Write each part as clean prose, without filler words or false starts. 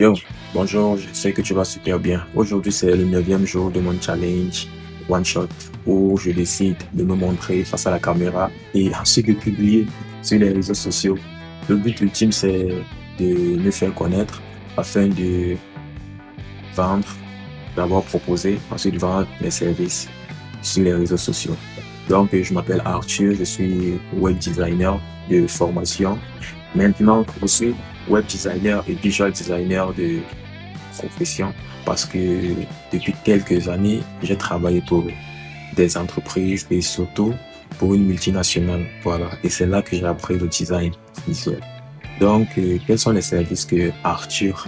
Yo, bonjour, je sais que tu vas super bien. Aujourd'hui, c'est le neuvième jour de mon challenge One Shot où je décide de me montrer face à la caméra et ensuite de publier sur les réseaux sociaux. Le but ultime, c'est de me faire connaître afin de vendre, d'abord proposer, ensuite vendre mes services sur les réseaux sociaux. Donc, je m'appelle Arthur, je suis web designer de formation. Maintenant, aussi web designer et visual designer de profession parce que depuis quelques années, j'ai travaillé pour des entreprises et surtout pour une multinationale. Voilà. Et c'est là que j'ai appris le design visuel. Donc, quels sont les services que Arthur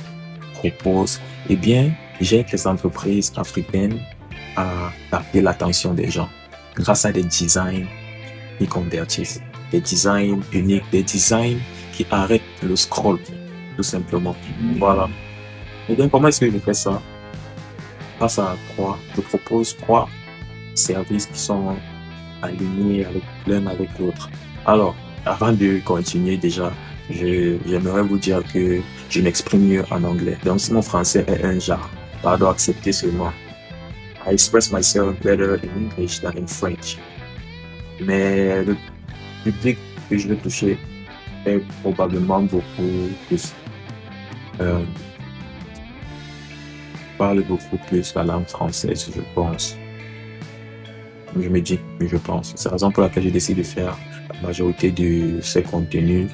propose? Eh bien, j'aide les entreprises africaines à capter l'attention des gens grâce à des designs qui convertissent, des designs uniques, des designs qui arrêtent le scroll, tout simplement. Voilà. Et bien, comment est-ce que je fais ça? Grâce à je propose trois services qui sont alignés avec l'un avec l'autre. Alors, avant de continuer déjà, j'aimerais vous dire que je m'exprime mieux en anglais. Donc, si mon français est un genre, pardon, acceptez seulement. I express myself better in English than in French. Mais le public que je vais toucher est probablement beaucoup plus, euh, parle beaucoup plus la langue française, je pense. Je me dis, mais je pense. C'est la raison pour laquelle j'ai décidé de faire la majorité de ces contenus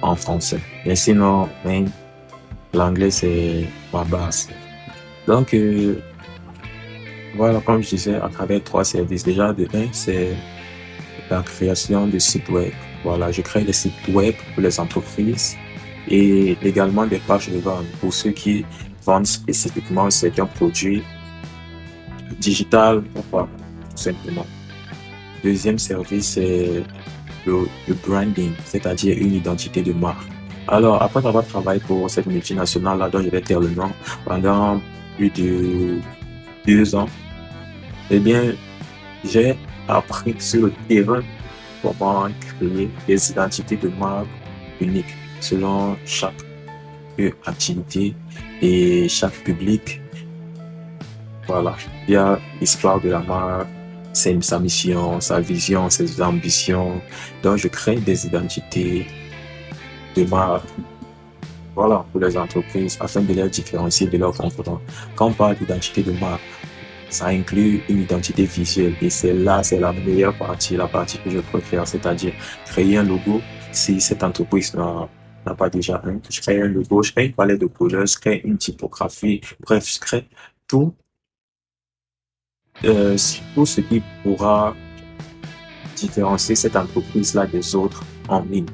en français. Mais sinon, même, l'anglais, c'est ma base. Donc, voilà, comme je disais, à travers trois services. Déjà, de un, c'est la création de sites web. Voilà, je crée des sites web pour les entreprises et également des pages de vente pour ceux qui vendent spécifiquement certains produits digital ou pas, tout simplement. Deuxième service, c'est le branding, c'est-à-dire une identité de marque. Alors, après avoir travaillé pour cette multinationale-là, dont je vais taire le nom, pendant plus de 2 ans, eh bien, j'ai appris sur le terrain comment créer des identités de marque uniques selon chaque activité et chaque public. Voilà, il y a l'histoire de la marque, sa mission, sa vision, ses ambitions. Donc, je crée des identités de marque, voilà, pour les entreprises afin de les différencier de leurs concurrents. Quand on parle d'identité de marque, ça inclut une identité visuelle et c'est là, c'est la meilleure partie, la partie que je préfère, c'est-à-dire créer un logo. Si cette entreprise n'a pas déjà un, je crée un logo, je crée une palette de couleurs, je crée une typographie, bref, je crée tout, tout ce qui pourra différencier cette entreprise-là des autres en ligne.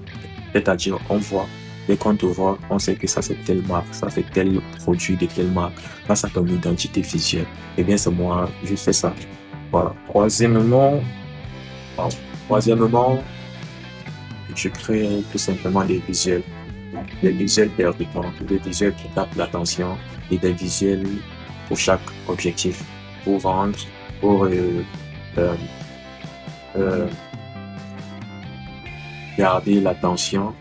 C'est-à-dire, on voit, dès qu'on te voit, on sait que ça c'est telle marque, ça c'est tel produit de telle marque, grâce à ton identité visuelle. Eh bien, c'est moi, je fais ça. Voilà. Pardon. Troisièmement, je crée tout simplement des visuels percutants, des visuels qui captent l'attention et des visuels pour chaque objectif, pour vendre, pour euh, euh, garder l'attention.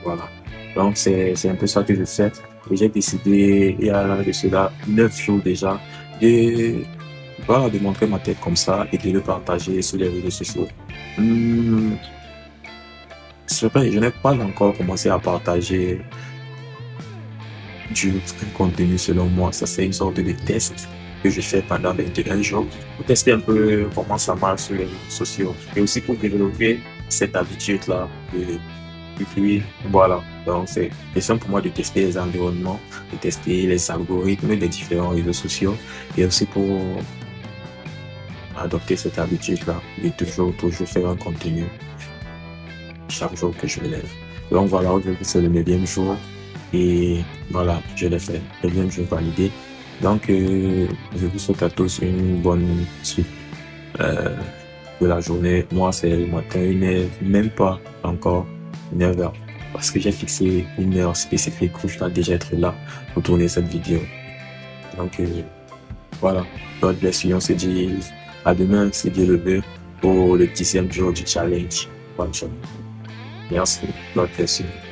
Voilà. Donc, c'est un peu ça que je fais. Et j'ai décidé, il y a de cela 9 jours déjà, de, voilà, de montrer ma tête comme ça et de le partager sur les réseaux sociaux. Hmm, c'est vrai, je n'ai pas encore commencé à partager du vrai contenu selon moi. Ça, c'est une sorte de test que je fais pendant 21 jours pour tester un peu comment ça marche sur les réseaux sociaux et aussi pour développer cette habitude-là de publier. Voilà. Donc, c'est question pour moi de tester les environnements, de tester les algorithmes des différents réseaux sociaux et aussi pour adopter cette habitude-là de toujours faire un contenu chaque jour que je me lève. Donc voilà, aujourd'hui c'est le 9e jour et voilà, je l'ai fait. 9e jour validé. Donc je vous souhaite à tous une bonne suite de la journée. Moi c'est le matin, 1 heure, même pas encore 9 heures. Parce que j'ai fixé une heure spécifique où je dois déjà être là pour tourner cette vidéo. Donc voilà, God bless you. On se dit à demain, si Dieu le veut, pour le 10e jour du challenge. Bonne journée. Merci, God bless you.